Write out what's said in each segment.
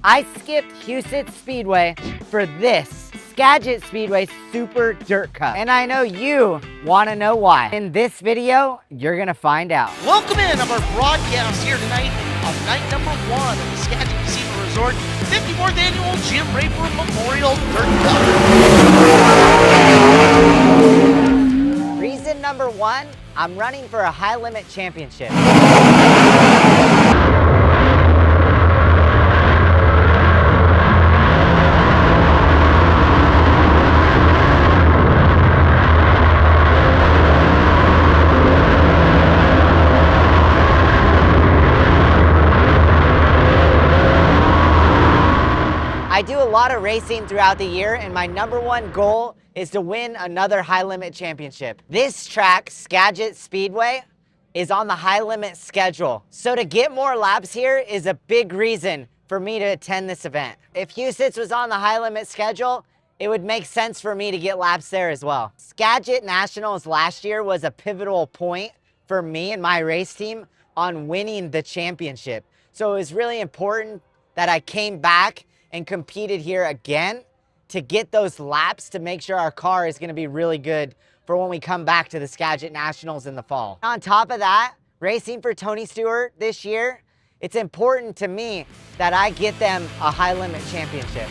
I skipped Huset Speedway for this Skagit Speedway Super Dirt Cup. And I know you want to know why. In this video, you're going to find out. Welcome in of our broadcast here tonight of night number 1 of the Skagit Casino Resort 54th Annual Jim Raper Memorial Dirt Cup. Reason number 1, I'm running for a high limit championship. I do a lot of racing throughout the year, and my number 1 goal is to win another high limit championship. This track, Skagit Speedway, is on the high limit schedule. So to get more laps here is a big reason for me to attend this event. If Huset's was on the high limit schedule, it would make sense for me to get laps there as well. Skagit Nationals last year was a pivotal point for me and my race team on winning the championship. So it was really important that I came back and competed here again to get those laps to make sure our car is gonna be really good for when we come back to the Skagit Nationals in the fall. On top of that, racing for Tony Stewart this year, it's important to me that I get them a high limit championship.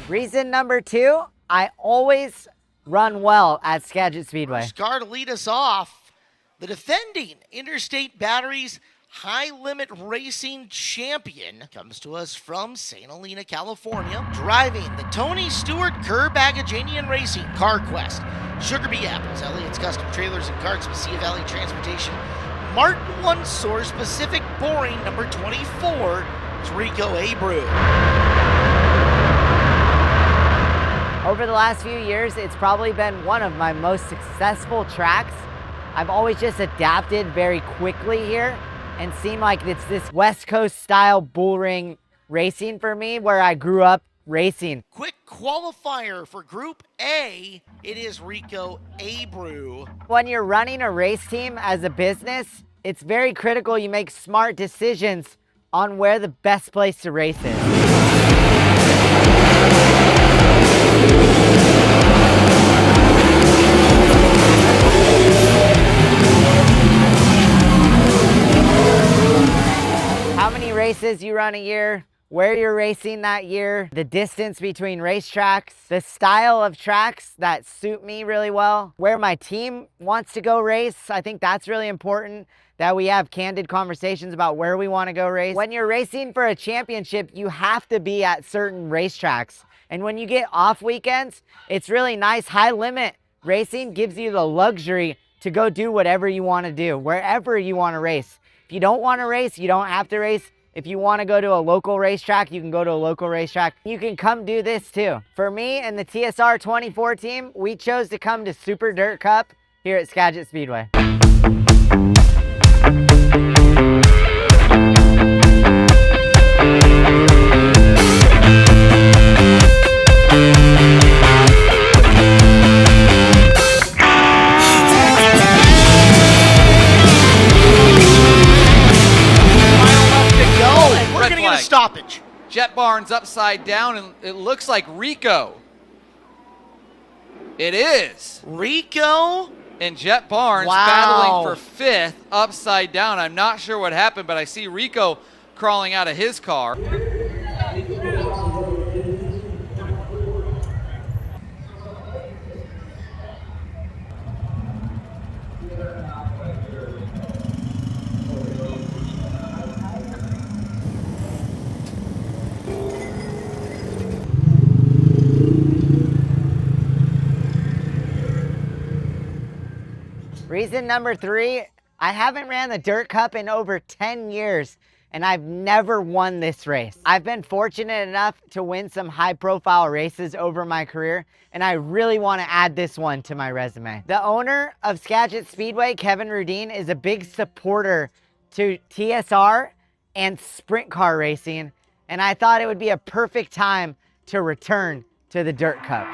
Reason number 2, I always run well at Skagit Speedway. First car to lead us off, the defending Interstate Batteries High Limit Racing Champion comes to us from St. Helena, California, driving the Tony Stewart Kerr Bagajanian Racing Car Quest, Sugar Bee Apples, Elliot's Custom Trailers and Carts, Mesilla Valley Transportation, Martin One Source, Pacific Boring, number 24, it's Rico Abreu. Over the last few years, it's probably been one of my most successful tracks. I've always just adapted very quickly here and seemed like it's this West Coast style bull ring racing for me where I grew up racing. Quick qualifier for Group A, it is Rico Abreu. When you're running a race team as a business, it's very critical you make smart decisions on where the best place to race is. How many races you run a year, where you're racing that year, the distance between racetracks, the style of tracks that suit me really well, where my team wants to go race. I think that's really important that we have candid conversations about where we want to go race. When you're racing for a championship, you have to be at certain racetracks. And when you get off weekends, it's really nice. High limit racing gives you the luxury to go do whatever you want to do, wherever you want to race. If you don't want to race, you don't have to race. If you want to go to a local racetrack, you can go to a local racetrack. You can come do this too. For me and the TSR 24 team, we chose to come to Super Dirt Cup here at Skagit Speedway. Stoppage. Jet Barnes upside down, and it looks like Rico. It is. Rico? And Jet Barnes battling for 5th upside down. I'm not sure what happened, but I see Rico crawling out of his car. Reason number 3, I haven't ran the Dirt Cup in over 10 years, and I've never won this race. I've been fortunate enough to win some high-profile races over my career, and I really want to add this one to my resume. The owner of Skagit Speedway, Kevin Rudine, is a big supporter to TSR and sprint car racing, and I thought it would be a perfect time to return to the Dirt Cup.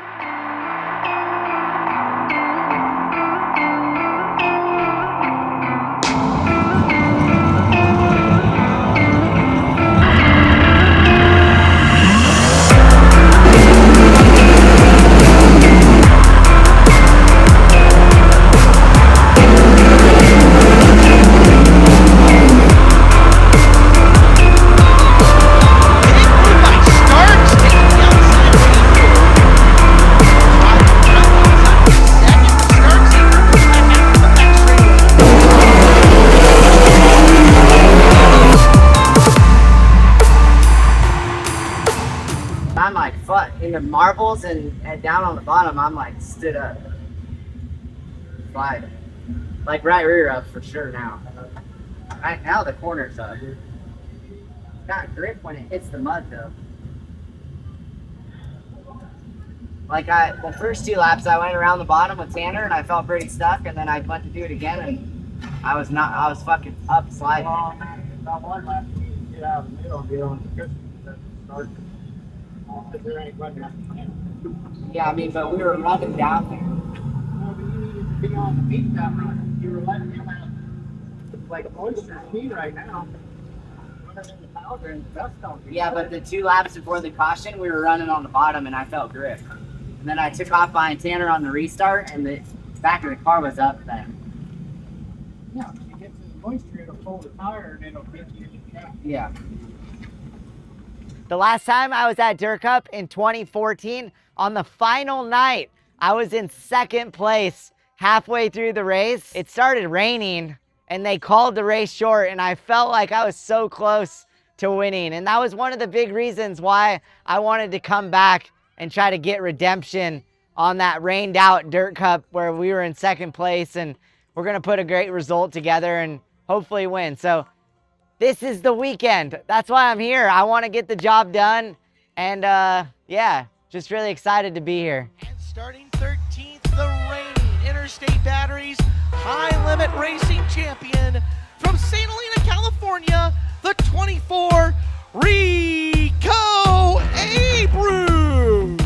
I'm like, fuck, in the marbles and down on the bottom, I'm like stood up. Slide. Like right rear up for sure now. Right now the corner's up. It's got grip when it hits the mud though. Like the first 2 laps I went around the bottom with Tanner and I felt pretty stuck, and then I went to do it again and I was fucking up sliding. About 1 lap, get out of the middle and get on the cushion. Start. Yeah, I mean, but we were running down there. No, but you needed to be on the beat that run. You were letting him out like oyster speed right now. Running in the powder and the dust don't get Yeah, but the 2 laps before the caution, we were running on the bottom and I felt grip. And then I took off behind Tanner on the restart and the back of the car was up then. Yeah, if you get to the moisture, it'll pull the tire and it'll get you in the track. Yeah. The last time I was at Dirt Cup in 2014, on the final night, I was in 2nd place halfway through the race. It started raining and they called the race short and I felt like I was so close to winning. And that was one of the big reasons why I wanted to come back and try to get redemption on that rained out Dirt Cup where we were in 2nd place, and we're gonna put a great result together and hopefully win. So this is the weekend. That's why I'm here. I want to get the job done. And yeah, just really excited to be here. And starting 13th, the reigning Interstate Batteries High Limit Racing Champion from St. Helena, California, the 24, Rico Abreu.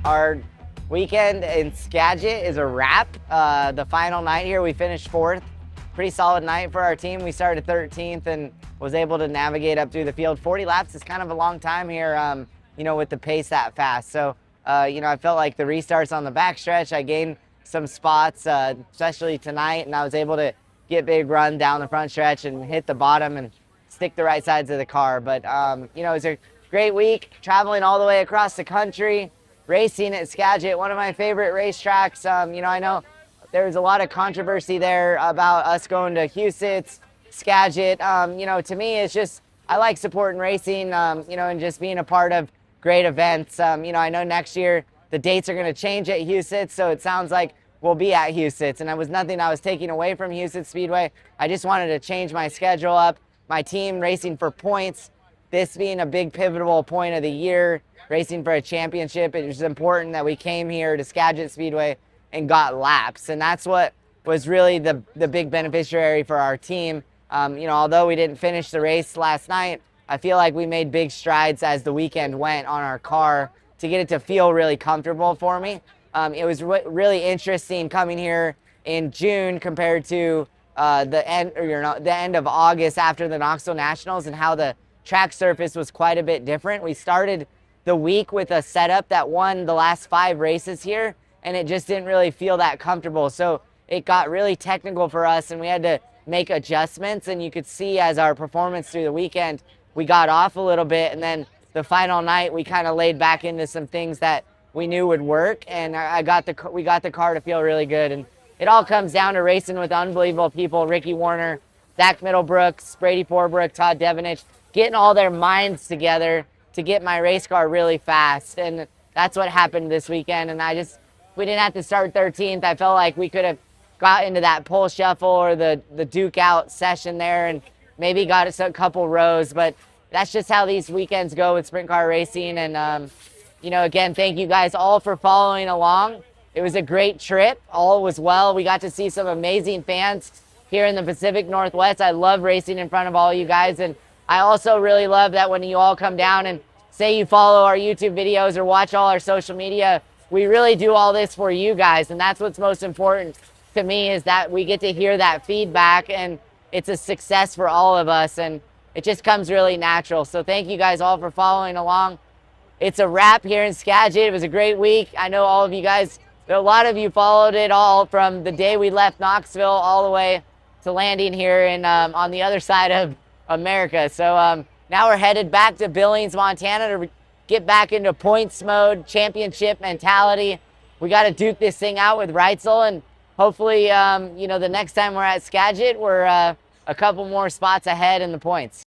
Our weekend in Skagit is a wrap. The final night here, we finished 4th. Pretty solid night for our team. We started 13th and was able to navigate up through the field. 40 laps is kind of a long time here, you know, with the pace that fast. So, you know, I felt like the restarts on the backstretch, I gained some spots, especially tonight, and I was able to get big run down the front stretch and hit the bottom and stick the right sides of the car. But, you know, it was a great week, traveling all the way across the country, racing at Skagit, one of my favorite racetracks. You know, I know there's a lot of controversy there about us going to Huset, Skagit. You know, to me, it's just, I like supporting racing, you know, and just being a part of great events. You know, I know next year the dates are going to change at Huset, so it sounds like we'll be at Huset. And it was nothing I was taking away from Huset Speedway. I just wanted to change my schedule up, my team racing for points, this being a big pivotal point of the year, racing for a championship, it was important that we came here to Skagit Speedway and got laps. And that's what was really the big beneficiary for our team. Although we didn't finish the race last night, I feel like we made big strides as the weekend went on our car to get it to feel really comfortable for me. It was really interesting coming here in June compared to the end of August after the Knoxville Nationals, and how the track surface was quite a bit different. We started the week with a setup that won the last 5 races here, and it just didn't really feel that comfortable. So it got really technical for us, and we had to make adjustments. And you could see as our performance through the weekend, we got off a little bit, and then the final night we kind of laid back into some things that we knew would work, and we got the car to feel really good. And it all comes down to racing with unbelievable people: Ricky Warner, Zach Middlebrooks, Brady Forbrook, Todd Devanich, getting all their minds together to get my race car really fast. And that's what happened this weekend. And we didn't have to start 13th. I felt like we could have got into that pole shuffle or the Duke out session there and maybe got us a couple rows, but that's just how these weekends go with sprint car racing. And again, thank you guys all for following along. It was a great trip. All was well. We got to see some amazing fans here in the Pacific Northwest. I love racing in front of all you guys, and I also really love that when you all come down and say you follow our YouTube videos or watch all our social media, we really do all this for you guys. And that's what's most important to me, is that we get to hear that feedback, and it's a success for all of us, and it just comes really natural. So thank you guys all for following along. It's a wrap here in Skagit. It was a great week. I know all of you guys, a lot of you followed it all from the day we left Knoxville all the way to landing here on the other side of America. So now we're headed back to Billings, Montana to get back into points mode, championship mentality. We got to duke this thing out with Reitzel, and hopefully, the next time we're at Skagit, we're a couple more spots ahead in the points.